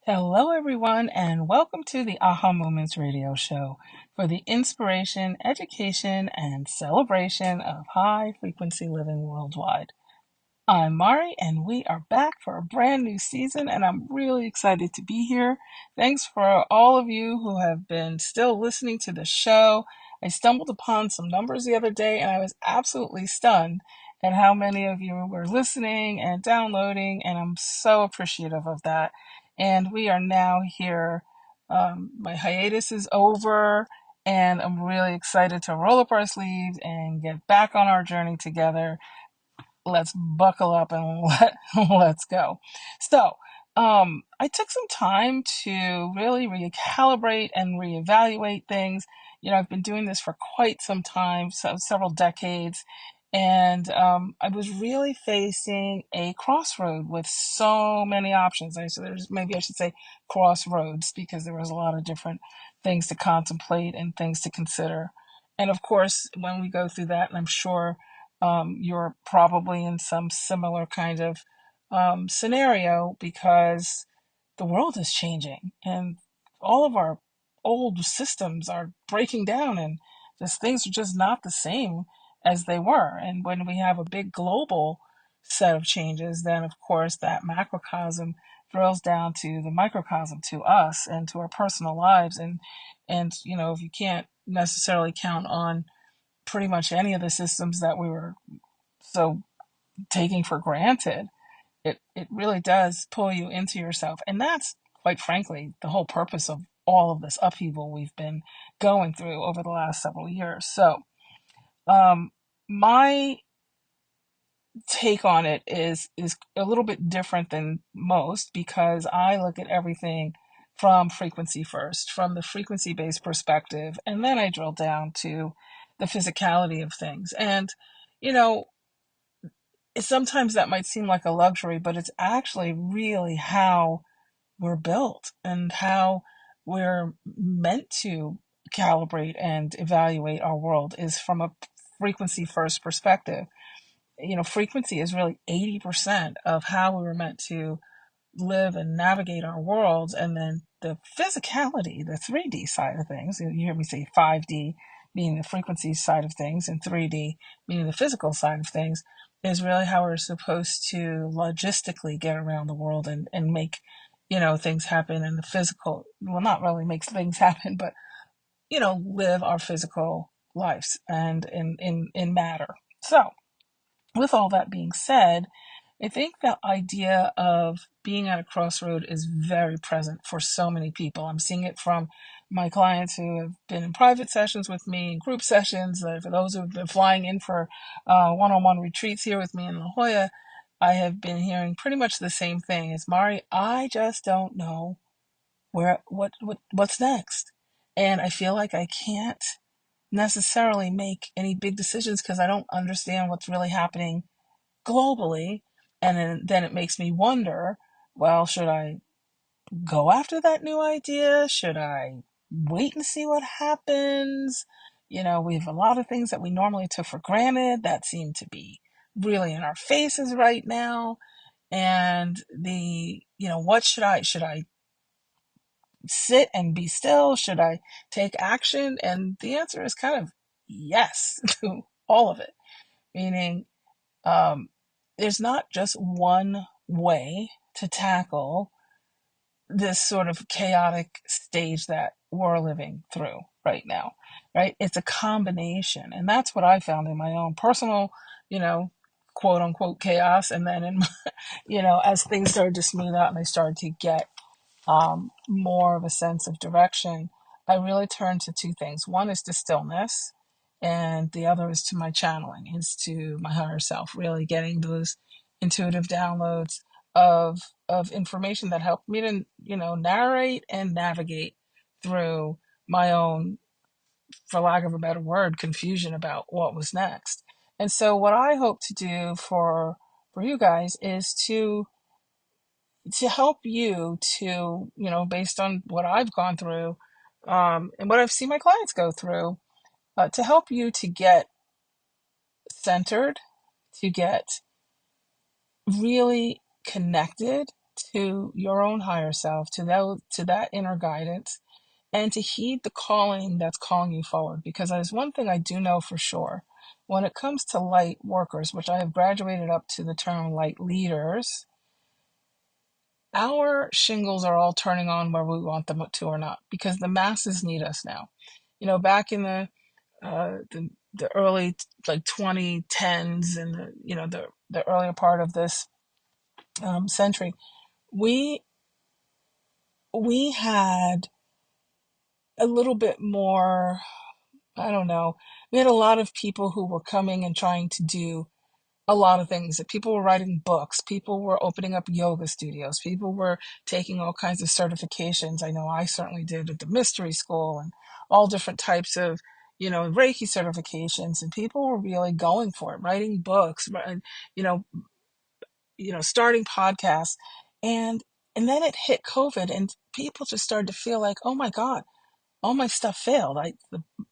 Hello, everyone, and welcome to the Aha Moments radio show for the inspiration, education, and celebration of high frequency living worldwide. I'm Mari, and we are back for a brand new season, and I'm really excited to be here. Thanks for all of you who have been still listening to the show. I stumbled upon some numbers the other day, and I was absolutely stunned at how many of you were listening and downloading, and I'm so appreciative of that. And we are now here. My hiatus is over, and I'm really excited to roll up our sleeves and get back on our journey together. Let's buckle up and let's go. So, I took some time to really recalibrate and reevaluate things. I've been doing this for quite some time, so several decades, and I was really facing a crossroad with so many options. Maybe I should say crossroads because there was a lot of different things to contemplate and things to consider. And of course, when we go through that, and I'm sure you're probably in some similar kind of scenario because the world is changing and all of our old systems are breaking down and just things are just not the same as they were. And when we have a big global set of changes, then of course that macrocosm drills down to the microcosm, to us and to our personal lives. And if you can't necessarily count on pretty much any of the systems that we were so taking for granted, it really does pull you into yourself. And that's, quite frankly, the whole purpose of all of this upheaval we've been going through over the last several years. So, my take on it is a little bit different than most because I look at everything from frequency first, from the frequency based perspective, and then I drill down to the physicality of things. And you know, sometimes that might seem like a luxury, but it's actually really how we're built and how we're meant to calibrate and evaluate our world is from a frequency first perspective. Frequency is really 80% of how we were meant to live and navigate our worlds. And then the physicality, the 3D side of things, you hear me say 5D, meaning the frequency side of things, and 3D, meaning the physical side of things, is really how we're supposed to logistically get around the world and make, things happen in the physical. Well, not really make things happen, but, live our physical lives and in matter. So, with all that being said, I think the idea of being at a crossroad is very present for so many people. I'm seeing it from my clients who have been in private sessions with me, group sessions, for those who have been flying in for one-on-one retreats here with me in La Jolla. I have been hearing pretty much the same thing as Mari. I just don't know what's next. And I feel like I can't necessarily make any big decisions because I don't understand what's really happening globally. And then it makes me wonder, well, should I go after that new idea? Should I wait and see what happens? We have a lot of things that we normally took for granted that seem to be really in our faces right now. And what should I sit and be still? Should I take action? And the answer is kind of yes to all of it, meaning um, there's not just one way to tackle this sort of chaotic stage that we're living through right now, right? It's a combination. And that's what I found in my own personal, you know, quote unquote chaos. And then in my, as things started to smooth out and I started to get more of a sense of direction, I really turn to two things. One is to stillness, and the other is to my channeling, is to my higher self, really getting those intuitive downloads of information that help me to, narrate and navigate through my own, for lack of a better word, confusion about what was next. And so what I hope to do for you guys is to help you to, based on what I've gone through, and what I've seen my clients go through, to help you to get centered, to get really connected to your own higher self, to that inner guidance, and to heed the calling that's calling you forward. Because there's one thing I do know for sure. When it comes to light workers, which I have graduated up to the term light leaders, our shingles are all turning on where we want them to or not, because the masses need us now. Back in the early, like, 2010s, and the earlier part of this century, we we had a little bit more, I don't know, we had a lot of people who were coming and trying to do a lot of things. People were writing books, people were opening up yoga studios, people were taking all kinds of certifications. I know I certainly did at the mystery school, and all different types of, Reiki certifications, and people were really going for it, writing books, you know, starting podcasts. And then it hit COVID, and people just started to feel like, oh my God, all my stuff failed.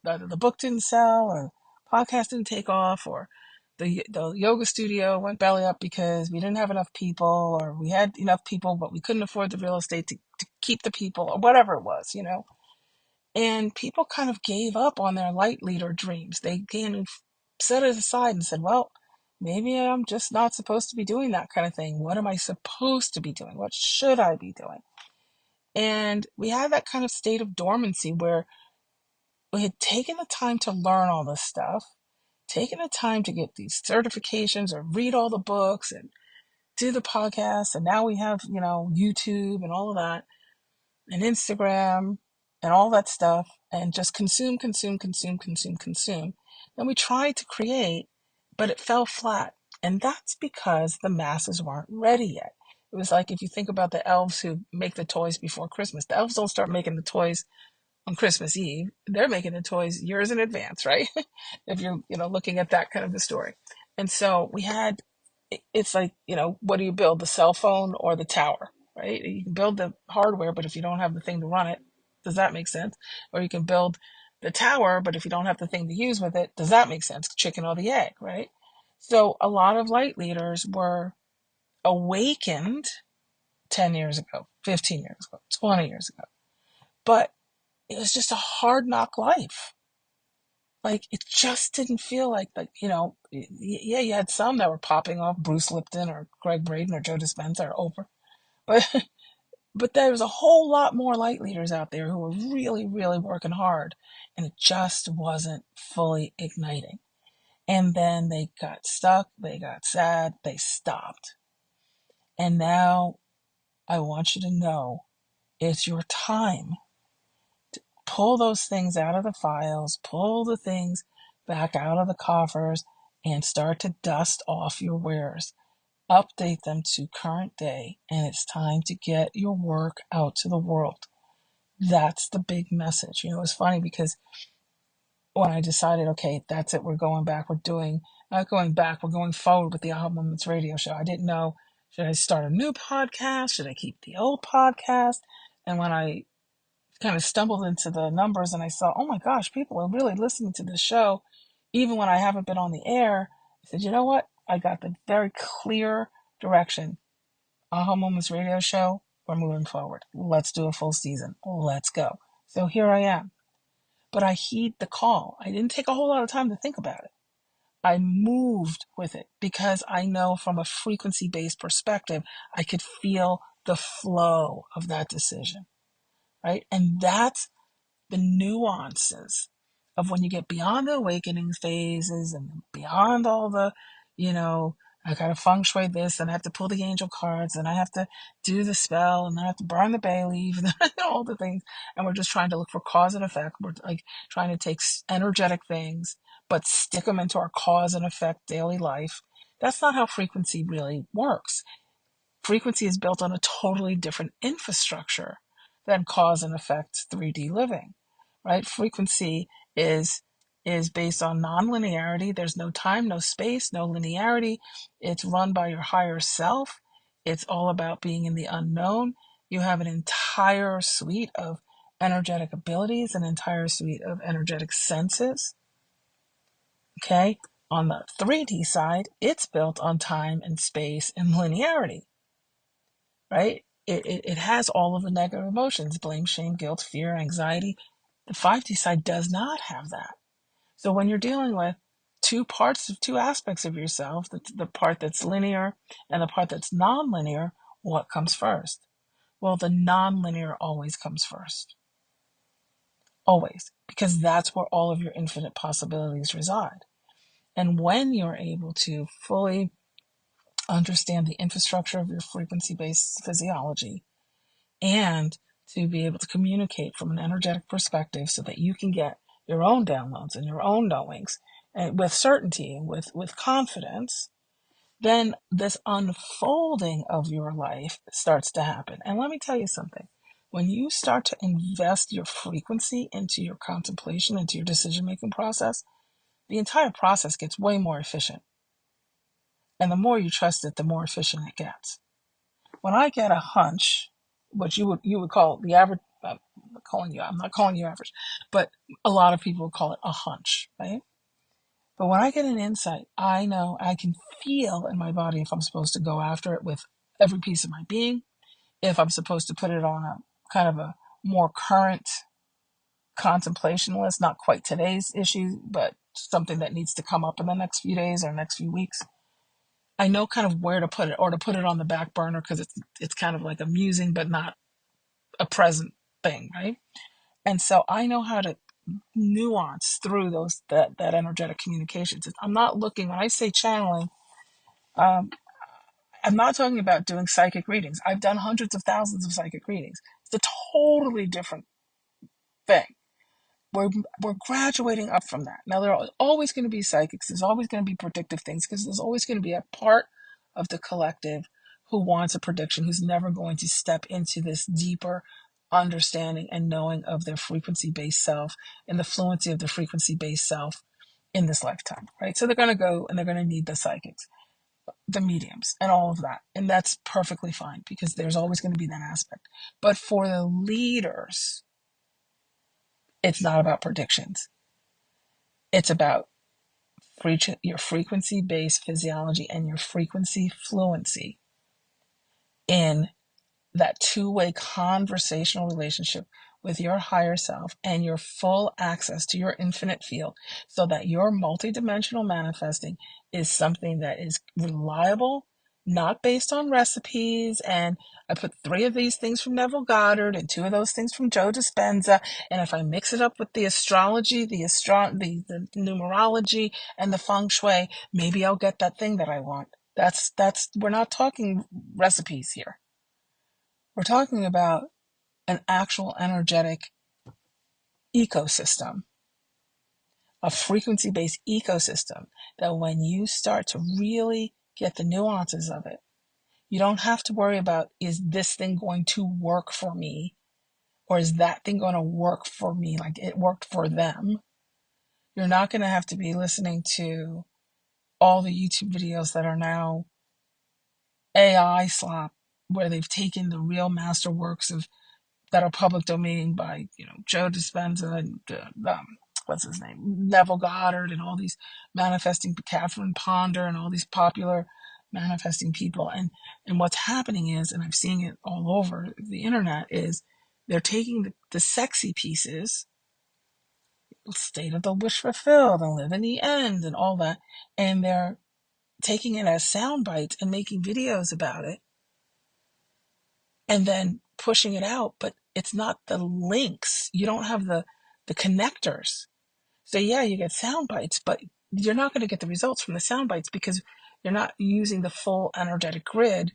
The book didn't sell, or podcast didn't take off, or the yoga studio went belly up because we didn't have enough people, or we had enough people but we couldn't afford the real estate to keep the people, or whatever it was. And people kind of gave up on their light leader dreams. They kind of set it aside and said, well, maybe I'm just not supposed to be doing that kind of thing. What am I supposed to be doing? What should I be doing? And we had that kind of state of dormancy where we had taken the time to learn all this stuff, taken the time to get these certifications or read all the books and do the podcasts. And now we have, YouTube and all of that, and Instagram and all that stuff, and just consume, consume, consume, consume, consume. And we tried to create, but it fell flat. And that's because the masses weren't ready yet. It was like, if you think about the elves who make the toys before Christmas, the elves don't start making the toys on Christmas Eve. They're making the toys years in advance, right? If you're, looking at that kind of a story. And so it's like, what do you build, the cell phone or the tower, right? You can build the hardware, but if you don't have the thing to run it, does that make sense? Or you can build the tower, but if you don't have the thing to use with it, does that make sense? Chicken or the egg, right? So a lot of light leaders were awakened 10 years ago, 15 years ago, 20 years ago. But it was just a hard knock life. Like, it just didn't feel like, yeah, you had some that were popping off, Bruce Lipton or Greg Braden or Joe Dispenza or Oprah. But, but there was a whole lot more light leaders out there who were really, really working hard, and it just wasn't fully igniting. And then they got stuck, they got sad, they stopped. And now I want you to know it's your time. Pull those things out of the files, pull the things back out of the coffers, and start to dust off your wares. Update them to current day, and it's time to get your work out to the world. That's the big message. It's funny because when I decided, okay, that's it, we're going back, we're going forward with the Aha Moments radio show. I didn't know, should I start a new podcast? Should I keep the old podcast? And when I kind of stumbled into the numbers and I saw, oh my gosh, people are really listening to this show, even when I haven't been on the air, I said, you know what? I got the very clear direction. Aha Moments radio show, we're moving forward. Let's do a full season. Let's go. So here I am. But I heed the call. I didn't take a whole lot of time to think about it. I moved with it because I know from a frequency-based perspective, I could feel the flow of that decision, right? And that's the nuances of when you get beyond the awakening phases and beyond all the, I gotta feng shui this, and I have to pull the angel cards, and I have to do the spell, and I have to burn the bay leaf, and all the things. And we're just trying to look for cause and effect. We're like trying to take energetic things, but stick them into our cause and effect daily life. That's not how frequency really works. Frequency is built on a totally different infrastructure than cause and effect 3D living, right? Frequency is is based on nonlinearity. There's no time, no space, no linearity. It's run by your higher self. It's all about being in the unknown. You have an entire suite of energetic abilities, an entire suite of energetic senses. Okay? On the 3D side, it's built on time and space and linearity, right? It has all of the negative emotions: blame, shame, guilt, fear, anxiety. The 5D side does not have that. So when you're dealing with two aspects of yourself, the part that's linear and the part that's non-linear, what comes first? Well, the non-linear always comes first. Always. Because that's where all of your infinite possibilities reside. And when you're able to fully understand the infrastructure of your frequency-based physiology, and to be able to communicate from an energetic perspective so that you can get your own downloads and your own knowings, and with certainty and with confidence, then this unfolding of your life starts to happen. And let me tell you something. When you start to invest your frequency into your contemplation, into your decision-making process, the entire process gets way more efficient. And the more you trust it, the more efficient it gets. When I get a hunch, what you would call the average, I'm not calling you average, but a lot of people would call it a hunch, right? But when I get an insight, I know I can feel in my body if I'm supposed to go after it with every piece of my being, if I'm supposed to put it on a kind of a more current contemplation list, not quite today's issue, but something that needs to come up in the next few days or next few weeks. I know kind of where to put it, or to put it on the back burner, because it's kind of like amusing but not a present thing, right? And so I know how to nuance through that energetic communications. I'm not looking, when I say channeling, um, I'm not talking about doing psychic readings. I've done hundreds of thousands of psychic readings. It's a totally different thing. We're, we're graduating up from that. Now, there are always going to be psychics. There's always going to be predictive things, because there's always going to be a part of the collective who wants a prediction, who's never going to step into this deeper understanding and knowing of their frequency-based self and the fluency of the frequency-based self in this lifetime, right? So they're going to go and they're going to need the psychics, the mediums, and all of that. And that's perfectly fine, because there's always going to be that aspect. But for the leaders, it's not about predictions. It's about your frequency-based physiology and your frequency fluency in that two-way conversational relationship with your higher self, and your full access to your infinite field, so that your multidimensional manifesting is something that is reliable, not based on recipes. And I put 3 of these things from Neville Goddard and 2 of those things from Joe Dispenza, and if I mix it up with the astrology, the numerology, and the feng shui, maybe I'll get that thing that I want. That's we're not talking recipes here. We're talking about an actual energetic ecosystem, a frequency-based ecosystem, that when you start to really get the nuances of it, you don't have to worry about, is this thing going to work for me? Or is that thing going to work for me like it worked for them? You're not going to have to be listening to all the YouTube videos that are now AI slop, where they've taken the real master works of that are public domain by, Joe Dispenza and what's his name, Neville Goddard, and all these manifesting, Catherine Ponder, and all these popular manifesting people. And what's happening is, and I'm seeing it all over the internet, is they're taking the sexy pieces, state of the wish fulfilled and live in the end and all that, and they're taking it as sound bites and making videos about it, and then pushing it out, but it's not the links. You don't have the connectors. So yeah, you get sound bites, but you're not going to get the results from the sound bites, because You're not using the full energetic grid,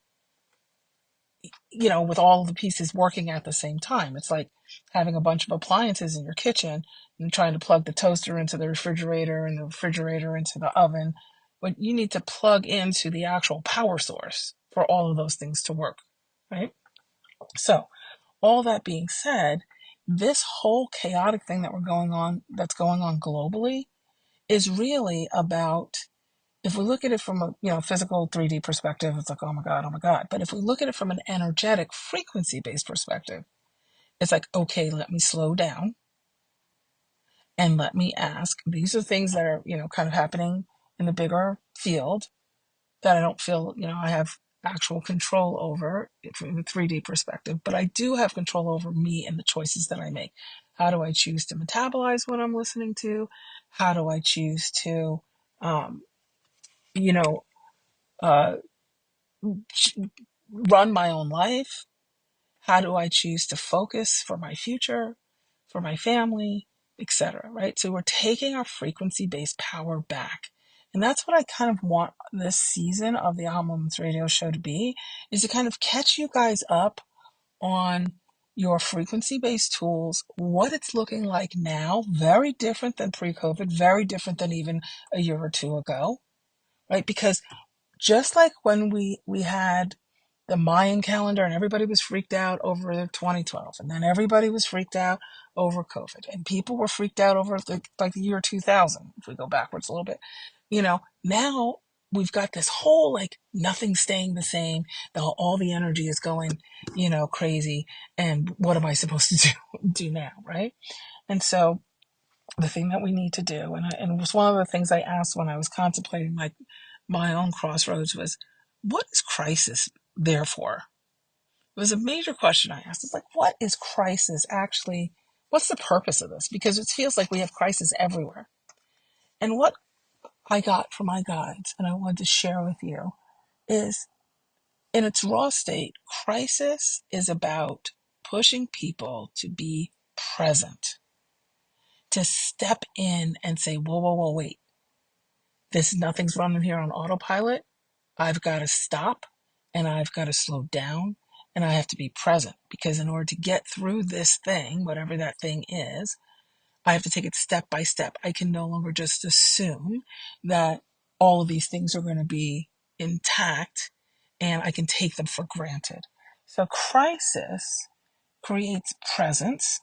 with all the pieces working at the same time. It's like having a bunch of appliances in your kitchen and trying to plug the toaster into the refrigerator and the refrigerator into the oven. But you need to plug into the actual power source for all of those things to work, right? So, all that being said, this whole chaotic thing that's going on globally, is really about, if we look at it from a physical 3D perspective, it's like, oh my God, oh my God. But if we look at it from an energetic frequency based perspective, it's like, okay, let me slow down and let me ask. These are things that are, kind of happening in the bigger field that I don't feel, I have actual control over from the 3D perspective, but I do have control over me and the choices that I make. How do I choose to metabolize what I'm listening to? How do I choose to, um, you know, uh, run my own life? How do I choose to focus for my future, for my family, etc. Right? So we're taking our frequency-based power back. And that's what I kind of want this season of the Aha Moments radio show to be, is to kind of catch you guys up on your frequency-based tools, what it's looking like now, very different than pre-COVID, very different than even a year or two ago, right? Because just like when we had the Mayan calendar and everybody was freaked out over 2012, and then everybody was freaked out over COVID, and people were freaked out over the year 2000, if we go backwards a little bit. Now we've got this whole, like, nothing staying the same, all the energy is going, crazy, and what am I supposed to do now, right? And so the thing that we need to do, and it was one of the things I asked when I was contemplating my own crossroads, was, what is crisis there for? It was a major question I asked. It's like, what is crisis actually? What's the purpose of this? Because it feels like we have crisis everywhere. And what I got from my guides, and I wanted to share with you, is, in its raw state, crisis is about pushing people to be present, to step in and say, whoa, whoa, whoa, wait. Nothing's running here on autopilot. I've got to stop and I've got to slow down and I have to be present, because in order to get through this thing, whatever that thing is, I have to take it step by step. I can no longer just assume that all of these things are going to be intact and I can take them for granted. So crisis creates presence.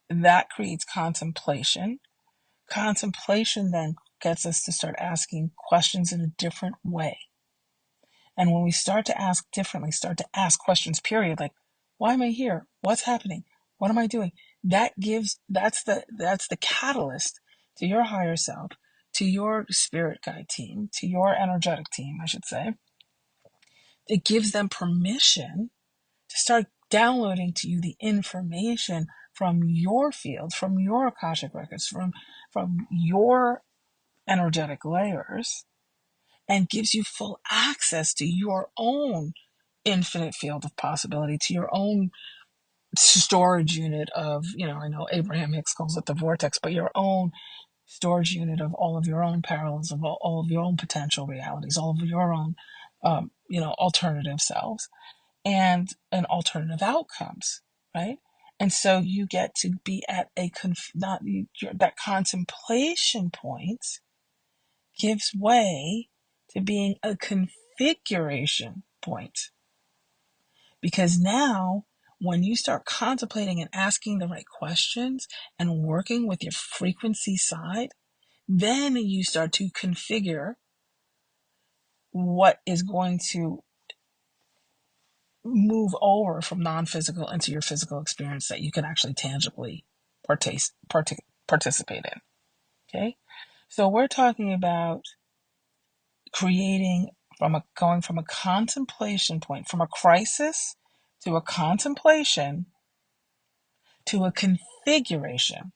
That creates contemplation. Contemplation then gets us to start asking questions in a different way. And when we start to ask differently, start to ask questions, period, like, why am I here? What's happening? What am I doing? That's the catalyst to your higher self, to your spirit guide team, to your energetic team, I should say. It gives them permission to start downloading to you the information from your field, from your Akashic records, from your energetic layers, and gives you full access to your own infinite field of possibility, to your own storage unit of, I know Abraham Hicks calls it the vortex, but your own storage unit of all of your own parallels, of all of your own potential realities, all of your own, alternative selves and alternative outcomes, right? And so you get to be at that contemplation point gives way to being a configuration point. Because now, when you start contemplating and asking the right questions and working with your frequency side, then you start to configure what is going to move over from non-physical into your physical experience that you can actually tangibly participate in. Okay? So we're talking about going from a contemplation point, from a crisis to a contemplation to a configuration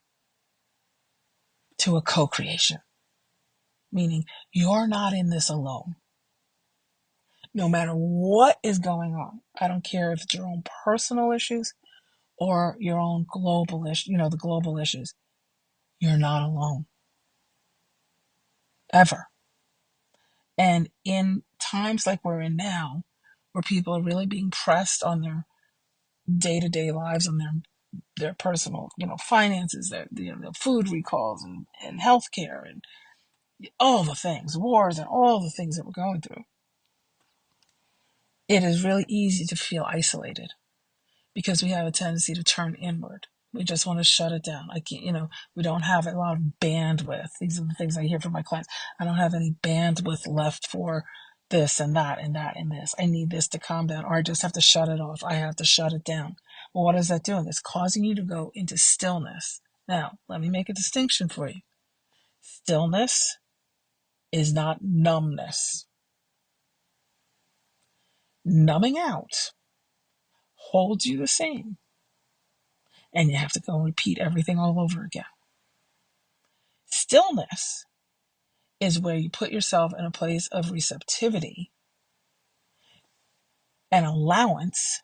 to a co-creation. Meaning, you're not in this alone. No matter what is going on, I don't care if it's your own personal issues or your own global issue, the global issues, you're not alone. Ever. And in times like we're in now, where people are really being pressed on their day-to-day lives, on their personal, finances, their food recalls and healthcare and all the things, wars and all the things that we're going through, it is really easy to feel isolated because we have a tendency to turn inward. We just want to shut it down. I can't, we don't have a lot of bandwidth. These are the things I hear from my clients. I don't have any bandwidth left for this and that and that and this. I need this to calm down, or I just have to shut it off. I have to shut it down. Well, what is that doing? It's causing you to go into stillness. Now, let me make a distinction for you. Stillness is not numbness. Numbing out holds you the same, and you have to go and repeat everything all over again. Stillness is where you put yourself in a place of receptivity and allowance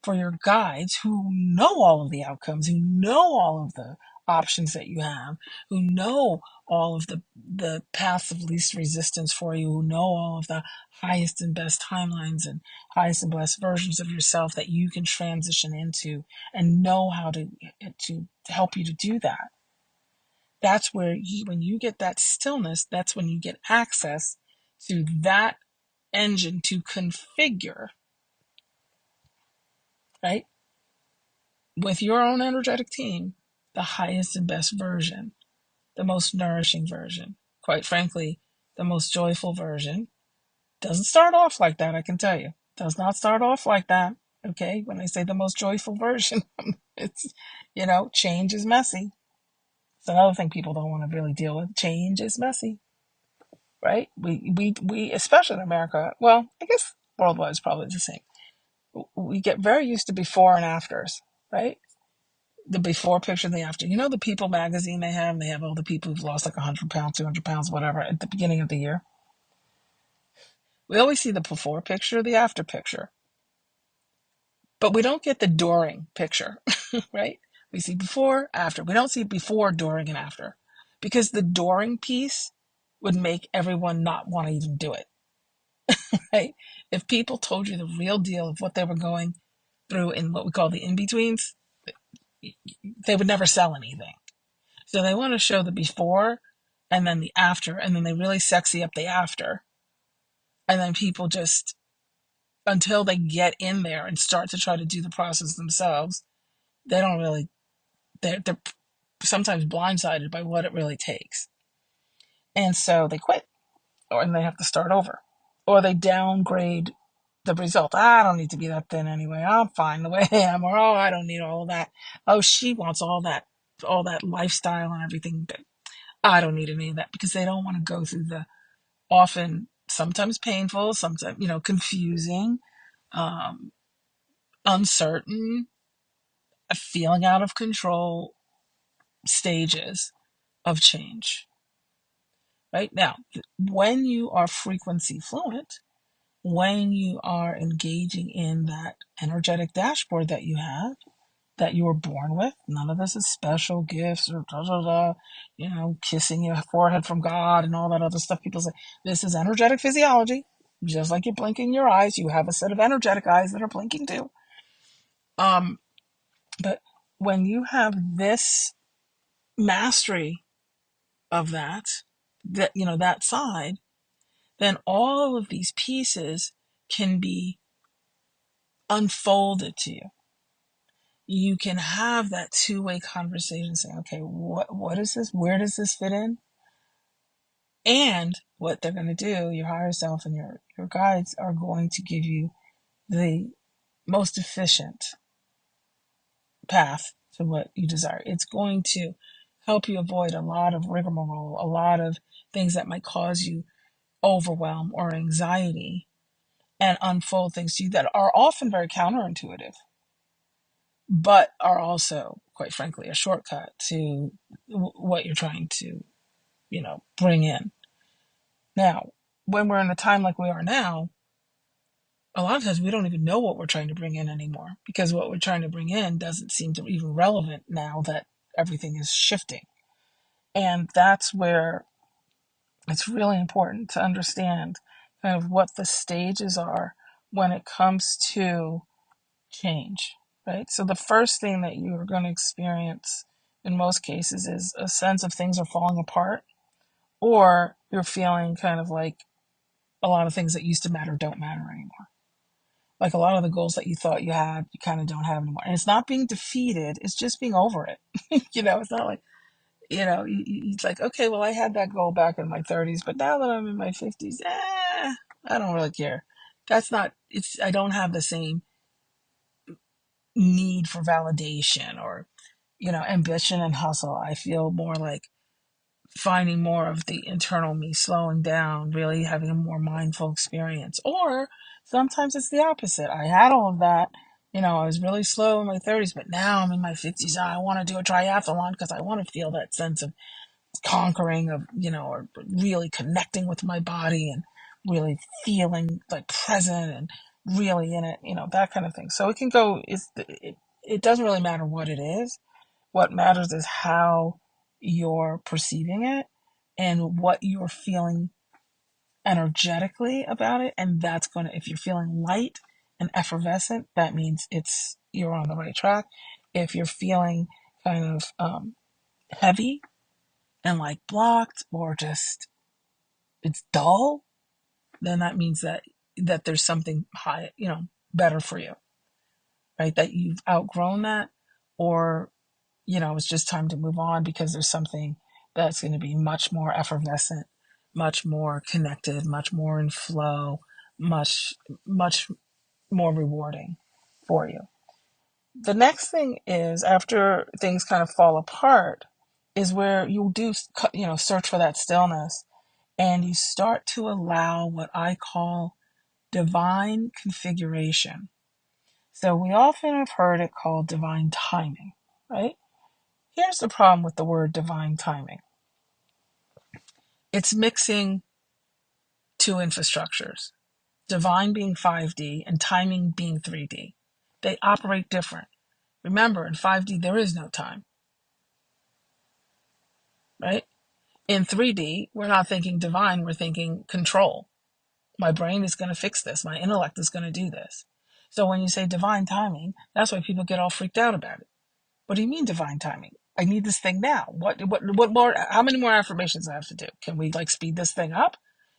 for your guides who know all of the outcomes, who know all of the options that you have, who know all of the paths of least resistance for you, who know all of the highest and best timelines and highest and best versions of yourself that you can transition into and know how to help you to do that. That's where when you get that stillness, that's when you get access to that engine to configure, right? With your own energetic team, the highest and best version, the most nourishing version, quite frankly, the most joyful version. Doesn't start off like that, I can tell you. Does not start off like that. Okay, when I say the most joyful version, it's, change is messy. It's another thing people don't want to really deal with. Change is messy, right? We especially in America, well, I guess worldwide is probably the same. We get very used to before and afters, right? The before picture and the after. The People magazine they have all the people who've lost like 100 pounds, 200 pounds, whatever, at the beginning of the year. We always see the before picture, the after picture, but we don't get the during picture, right? We see before, after. We don't see before, during, and after, because the during piece would make everyone not want to even do it, right? If people told you the real deal of what they were going through in what we call the in-betweens, they would never sell anything. So they want to show the before and then the after, and then they really sexy up the after. And then people just, until they get in there and start to try to do the process themselves, they don't really, they're sometimes blindsided by what it really takes. And so they quit, and they have to start over. Or they downgrade the result. I don't need to be that thin anyway. I'm fine the way I am. Or, oh, I don't need all of that. Oh, she wants all that lifestyle and everything. But I don't need any of that, because they don't want to go through the often, sometimes painful, sometimes, confusing, uncertain, feeling out of control stages of change. Right now, when you are frequency fluent, when you are engaging in that energetic dashboard that you have, that you were born with, none of this is special gifts or kissing your forehead from God and all that other stuff. People say this is energetic physiology. Just like you're blinking your eyes, you have a set of energetic eyes that are blinking too. But when you have this mastery of that side, then all of these pieces can be unfolded to you. You can have that two-way conversation saying, okay, what is this? Where does this fit in? And what they're going to do, your higher self and your guides are going to give you the most efficient path to what you desire. It's going to help you avoid a lot of rigmarole, a lot of things that might cause you overwhelm or anxiety, and unfold things to you that are often very counterintuitive, but are also, quite frankly, a shortcut to what you're trying to, bring in. Now, when we're in a time like we are now, a lot of times we don't even know what we're trying to bring in anymore, because what we're trying to bring in doesn't seem to even relevant now that everything is shifting. And that's where It's really important to understand kind of what the stages are when it comes to change, right? So the first thing that you're going to experience in most cases is a sense of things are falling apart, or you're feeling kind of like a lot of things that used to matter don't matter anymore. Like a lot of the goals that you thought you had, you kind of don't have anymore. And it's not being defeated, it's just being over it. It's not like, it's like, okay, well, I had that goal back in my 30s, but now that I'm in my 50s, I don't really care. That's not, I don't have the same need for validation or, ambition and hustle. I feel more like finding more of the internal me, slowing down, really having a more mindful experience. Or sometimes it's the opposite. I had all of that. I was really slow in my 30s, but now I'm in my 50s. I want to do a triathlon because I want to feel that sense of conquering of, or really connecting with my body and really feeling like present and really in it, that kind of thing. So it can go, it doesn't really matter what it is. What matters is how you're perceiving it and what you're feeling energetically about it. And that's going to, if you're feeling light and effervescent, that means you're on the right track. If you're feeling kind of heavy and like blocked or just it's dull, then that means that there's something high, better for you, right? That you've outgrown that, or it's just time to move on because there's something that's going to be much more effervescent, much more connected, much more in flow, much more rewarding for you. The next thing is after things kind of fall apart is where you do, search for that stillness and you start to allow what I call divine configuration. So we often have heard it called divine timing, right? Here's the problem with the word divine timing. It's mixing two infrastructures, divine being 5D and timing being 3D. They operate different. Remember, in 5D, there is no time, right? In 3D, we're not thinking divine, we're thinking control. My brain is going to fix this. My intellect is going to do this. So when you say divine timing, that's why people get all freaked out about it. What do you mean divine timing? I need this thing now. What more, how many more affirmations do I have to do? Can we like speed this thing up?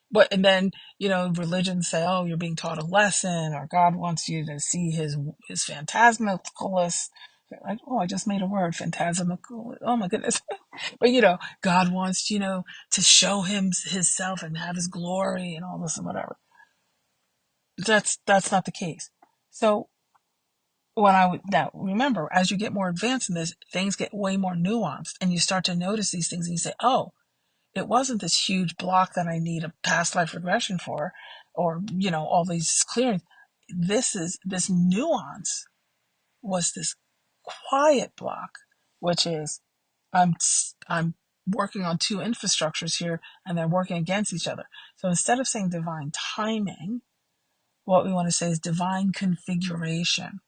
But, and then, religions say, oh, you're being taught a lesson or God wants you to see his phantasmicalist. Like, oh, I just made a word, phantasmical. Oh my goodness. But, God wants, to show him himself and have his glory and all this and whatever. That's not the case. So now remember, as you get more advanced in this, things get way more nuanced and you start to notice these things and you say, oh, it wasn't this huge block that I need a past life regression for, or, all these clearings. This nuance was this quiet block, which is I'm working on two infrastructures here and they're working against each other. So instead of saying divine timing, what we want to say is divine configuration.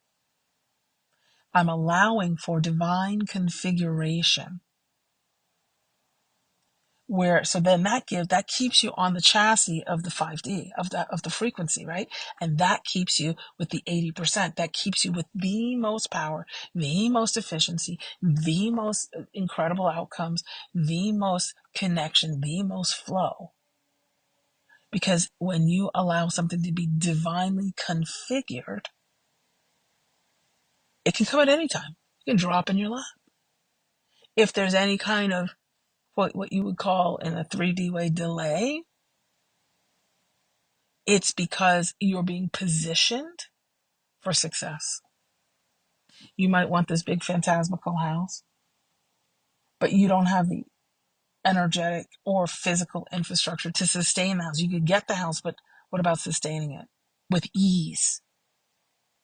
I'm allowing for divine configuration where, so then that keeps you on the chassis of the 5D of the frequency, right? And that keeps you with the 80%. That keeps you with the most power, the most efficiency, the most incredible outcomes, the most connection, the most flow. Because when you allow something to be divinely configured, it can come at any time. You can drop in your lap. If there's any kind of what you would call in a 3D way delay, it's because you're being positioned for success. You might want this big phantasmical house, but you don't have the energetic or physical infrastructure to sustain the house. You could get the house, but what about sustaining it with ease,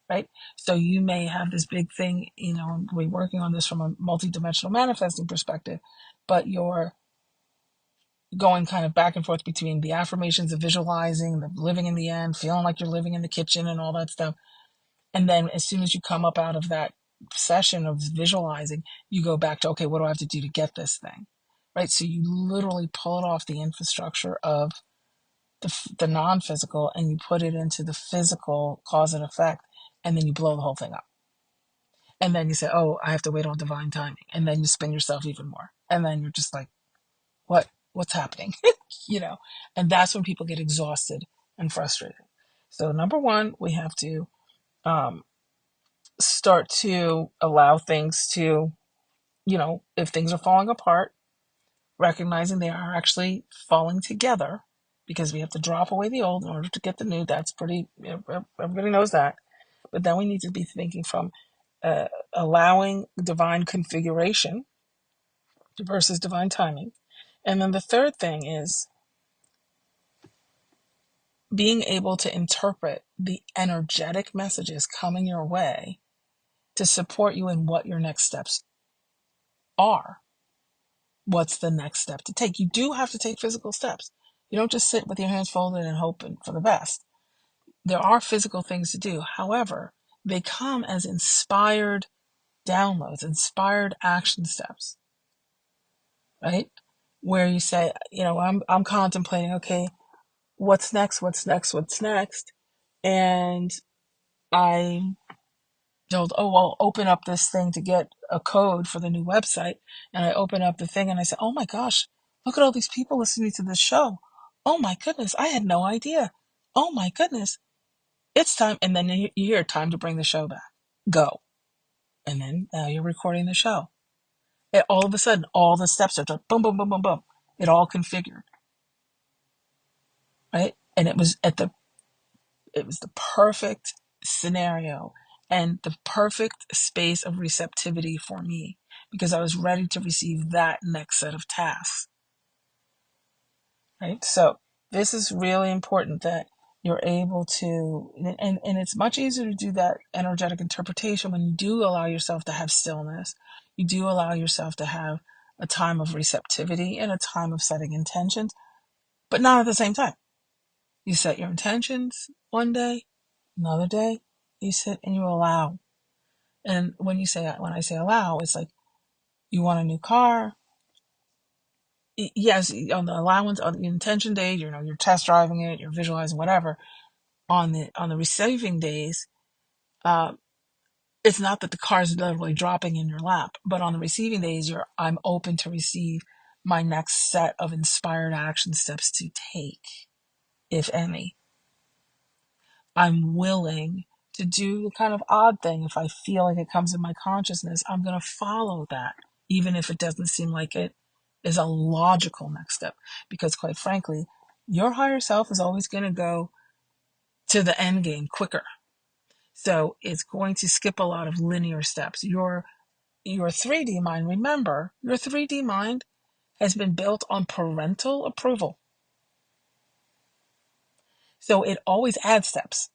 right? So you may have this big thing, we're working on this from a multidimensional manifesting perspective, but you're going kind of back and forth between the affirmations of visualizing, the living in the end, feeling like you're living in the kitchen and all that stuff. And then as soon as you come up out of that session of visualizing, you go back to, okay, what do I have to do to get this thing? right? So you literally pull it off the infrastructure of the non-physical and you put it into the physical cause and effect, and then you blow the whole thing up. And then you say, oh, I have to wait on divine timing. And then you spin yourself even more. And then you're just like, what's happening? you know, and that's when people get exhausted and frustrated. So number one, we have to um, start to allow things to, if things are falling apart, recognizing they are actually falling together, because we have to drop away the old in order to get the new. That's pretty, everybody knows that. But then we need to be thinking from allowing divine configuration versus divine timing. And then the third thing is being able to interpret the energetic messages coming your way to support you in what your next steps are. What's the next step to take? You do have to take physical steps. You don't just sit with your hands folded and hope for the best. There are physical things to do. However, they come as inspired downloads, inspired action steps, right? Where you say, I'm contemplating, okay, what's next? What's next? What's next? And I told, oh, I'll open up this thing to get a code for the new website. And I open up the thing and I said, oh my gosh, look at all these people listening to this show. Oh my goodness, I had no idea. Oh my goodness, it's time. And then you hear time to bring the show back. Go. And then now you're recording the show. And all of a sudden, all the steps are done. Boom, boom, boom, boom, boom. It all configured, right? And it was the perfect scenario and the perfect space of receptivity for me, because I was ready to receive that next set of tasks, right? So this is really important, that you're able to, and it's much easier to do that energetic interpretation when you do allow yourself to have stillness. You do allow yourself to have a time of receptivity and a time of setting intentions, but not at the same time. You set your intentions one day, another day, you sit and you allow. And when I say allow, it's like you want a new car. Yes, on the allowance, on the intention day, you're test driving it, you're visualizing whatever. On the receiving days, uh, it's not that the car is literally dropping in your lap, but on the receiving days, I'm open to receive my next set of inspired action steps to take, if any. I'm willing to do the kind of odd thing. If I feel like it comes in my consciousness, I'm going to follow that, even if it doesn't seem like it is a logical next step. Because quite frankly, your higher self is always going to go to the end game quicker. So it's going to skip a lot of linear steps. Your 3D mind, remember, your 3D mind has been built on parental approval. So it always adds steps.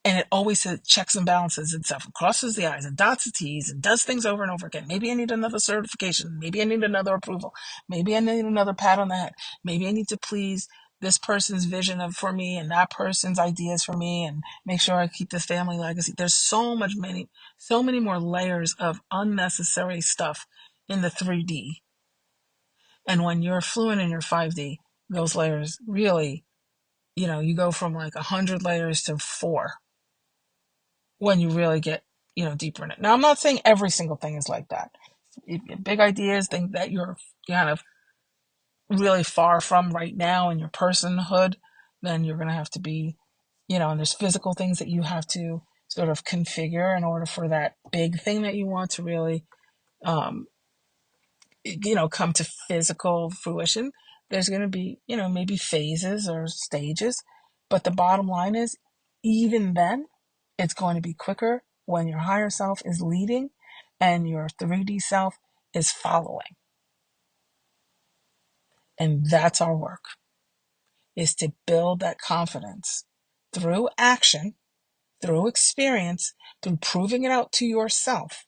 And it always says checks and balances itself, and crosses the I's and dots the T's and does things over and over again. Maybe I need another certification. Maybe I need another approval. Maybe I need another pat on the head. Maybe I need to please this person's vision for me and that person's ideas for me, and make sure I keep this family legacy. There's so many more layers of unnecessary stuff in the 3D. And when you're fluent in your 5D, those layers really, you go from like 100 layers to 4 when you really get, deeper in it. Now, I'm not saying every single thing is like that. If you have big ideas, things that you're kind of really far from right now in your personhood, then you're going to have to be, and there's physical things that you have to sort of configure in order for that big thing that you want to really, um, come to physical fruition. There's going to be, maybe phases or stages, but the bottom line is, even then, it's going to be quicker when your higher self is leading and your 3D self is following. And that's our work, is to build that confidence through action, through experience, through proving it out to yourself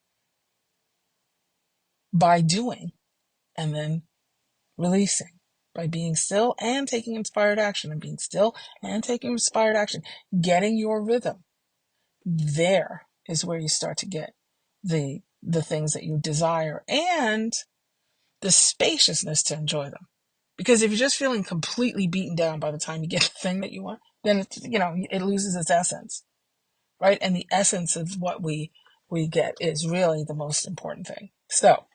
by doing, and then releasing, by being still and taking inspired action, and being still and taking inspired action, getting your rhythm. There is where you start to get the things that you desire, and the spaciousness to enjoy them. Because if you're just feeling completely beaten down by the time you get the thing that you want, then it's, it loses its essence, right? And the essence of what we get is really the most important thing. So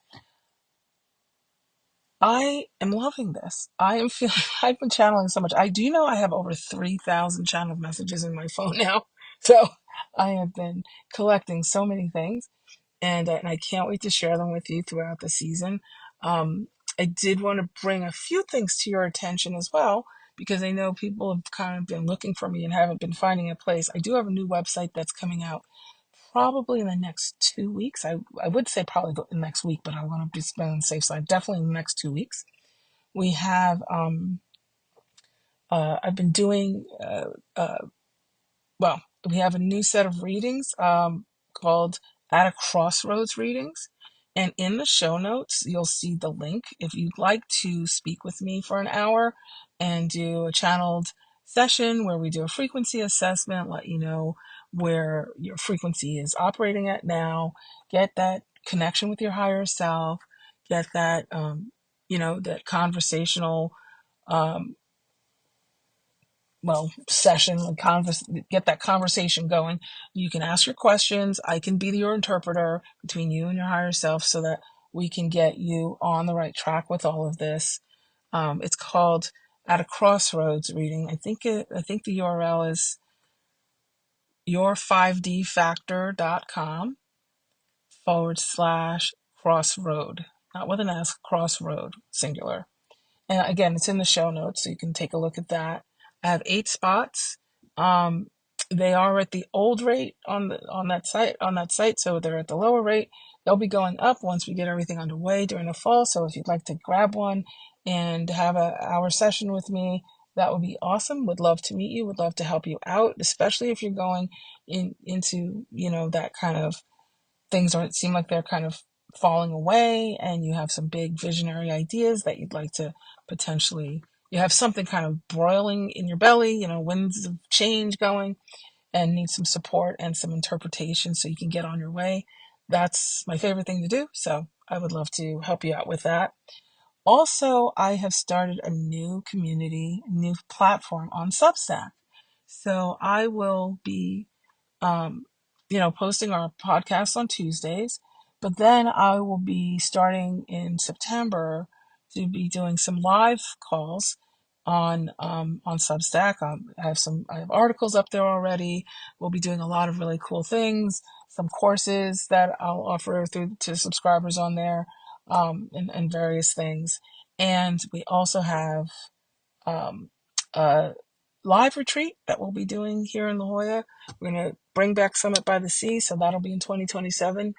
I am loving this. I am feeling, I've been channeling so much. I do know I have over 3,000 channeled messages in my phone now. So I have been collecting so many things, and I can't wait to share them with you throughout the season. Um, I did want to bring a few things to your attention as well, because I know people have kind of been looking for me and haven't been finding a place. I do have a new website that's coming out probably in the next 2 weeks. I would say probably the next week, but I want to be on the safe side. Definitely in the next 2 weeks. We have, I've been doing, well, we have a new set of readings called At a Crossroads readings. And in the show notes, you'll see the link. If you'd like to speak with me for an hour and do a channeled session where we do a frequency assessment, let you know where your frequency is operating at now, get that connection with your higher self, get that, that conversational, um, session, get that conversation going. You can ask your questions. I can be your interpreter between you and your higher self so that we can get you on the right track with all of this. It's called At a Crossroads reading. I think the URL is your5dfactor.com/crossroad, not with an S, crossroad, singular. And again, it's in the show notes, so you can take a look at that. I have 8 spots. Um, they are at the old rate on that site, so they're at the lower rate. They'll be going up once we get everything underway during the fall. So if you'd like to grab one and have an hour session with me, that would be awesome. Would love to meet you. Would love to help you out, especially if you're going into that kind of things seem like they're kind of falling away, and you have some big visionary ideas that you'd like to potentially, you have something kind of broiling in your belly, winds of change going, and need some support and some interpretation so you can get on your way. That's my favorite thing to do. So I would love to help you out with that. Also, I have started a new community, new platform on Substack. So I will be um, posting our podcast on Tuesdays. But then I will be starting in September to be doing some live calls on Substack. I have articles up there already. We'll be doing a lot of really cool things. Some courses that I'll offer to subscribers on there, and various things. And we also have um, a live retreat that we'll be doing here in La Jolla. We're going to bring back Summit by the Sea, so that'll be in 2027.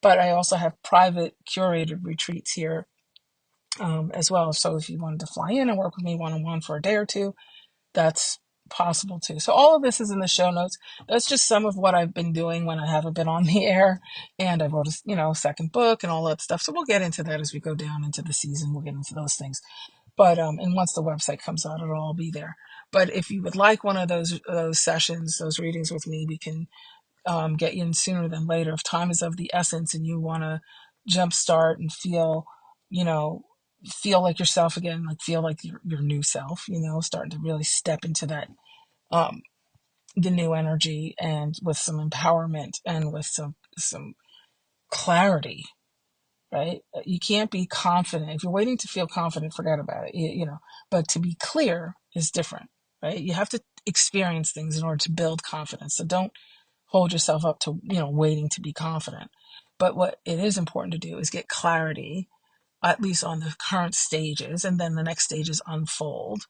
But I also have private curated retreats here as well. So if you wanted to fly in and work with me one-on-one for a day or two, that's possible too. So all of this is in the show notes. That's just some of what I've been doing when I haven't been on the air. And I wrote a second book and all that stuff. So we'll get into that as we go down into the season. We'll get into those things. But and once the website comes out, it'll all be there. But if you would like one of those sessions, those readings with me, we can get you in sooner than later. If time is of the essence and you want to jumpstart and you know, feel like yourself again, like feel like your new self, starting to really step into that, um, the new energy, and with some empowerment and with some clarity, right? You can't be confident. If you're waiting to feel confident, forget about it, but to be clear is different, right? You have to experience things in order to build confidence. So don't hold yourself up to, waiting to be confident. But what it is important to do is get clarity, at least on the current stages, and then the next stages unfold,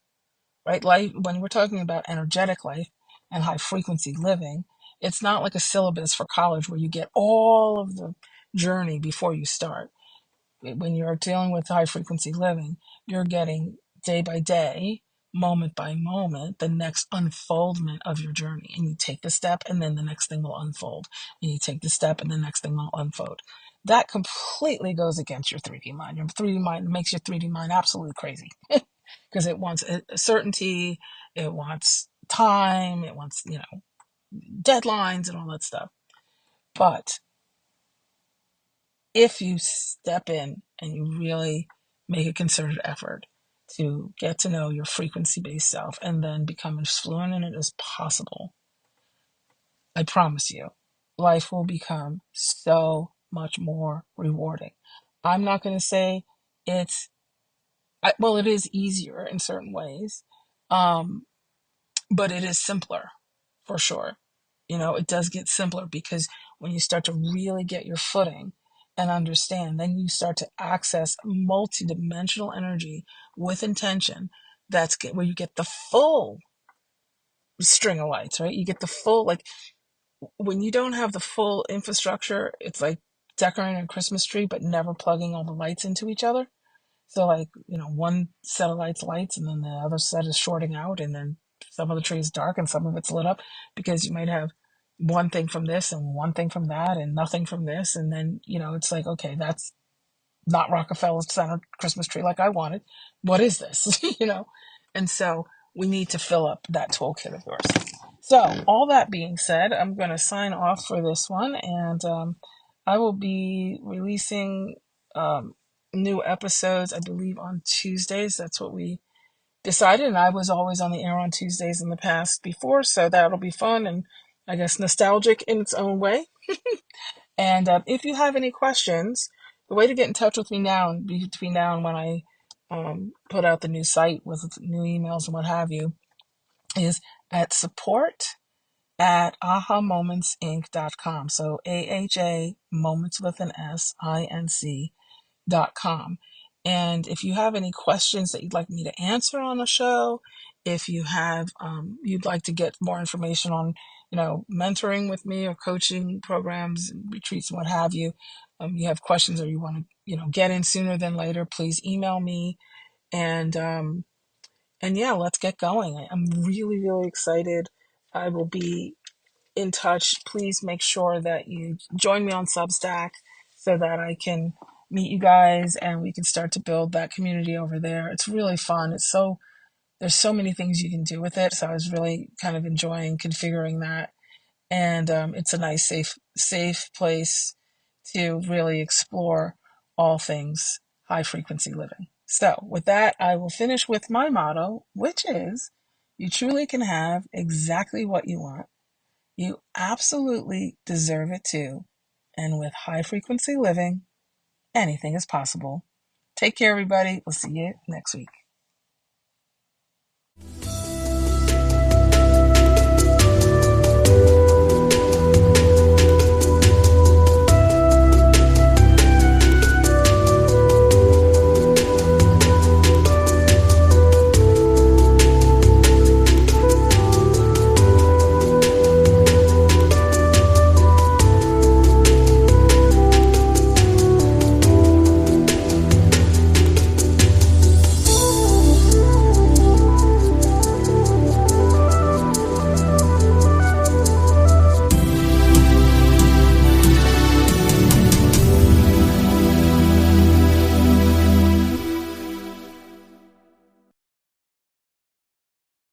right? Life, when we're talking about energetic life and high frequency living, it's not like a syllabus for college where you get all of the journey before you start. When you're dealing with high frequency living, you're getting day by day, moment by moment, the next unfoldment of your journey. And you take the step, and then the next thing will unfold. And you take the step, and the next thing will unfold. That completely goes against your 3D mind. Your 3D mind makes your 3D mind absolutely crazy because it wants a certainty, it wants time, it wants, deadlines and all that stuff. But if you step in and you really make a concerted effort to get to know your frequency-based self and then become as fluent in it as possible. I promise you, life will become so much more rewarding. I'm not going to say it's, well, it is easier in certain ways, um, but it is simpler for sure. It does get simpler because when you start to really get your footing and understand, then you start to access multidimensional energy with intention. Where you get the full string of lights, right? You get the full, like, when you don't have the full infrastructure, it's like decorating a Christmas tree, but never plugging all the lights into each other. So, like, one set of lights, and then the other set is shorting out, and then some of the tree is dark and some of it's lit up because you might have one thing from this and one thing from that and nothing from this. And then, it's like, okay, that's not Rockefeller Center Christmas tree like I wanted. What is this? And so we need to fill up that toolkit of yours. So, all that being said, I'm going to sign off for this one, and I will be releasing new episodes, I believe, on Tuesdays. That's what we decided, and I was always on the air on Tuesdays in the past before, so that'll be fun and I guess nostalgic in its own way. And if you have any questions, the way to get in touch with me now, between now and when I put out the new site with new emails and what have you, is at support@ahamomentsinc.com. So AHA moments with an SINC.com. And if you have any questions that you'd like me to answer on the show, if you have, you'd like to get more information on, mentoring with me or coaching programs, retreats, and what have you, you have questions or you want to, get in sooner than later, please email me. And yeah, let's get going. I'm really, really excited. I will be in touch. Please make sure that you join me on Substack so that I can meet you guys and we can start to build that community over there. It's really fun. There's so many things you can do with it. So I was really kind of enjoying configuring that. And it's a nice, safe place to really explore all things high frequency living. So with that, I will finish with my motto, which is, you truly can have exactly what you want. You absolutely deserve it too. And with high frequency living, anything is possible. Take care, everybody. We'll see you next week.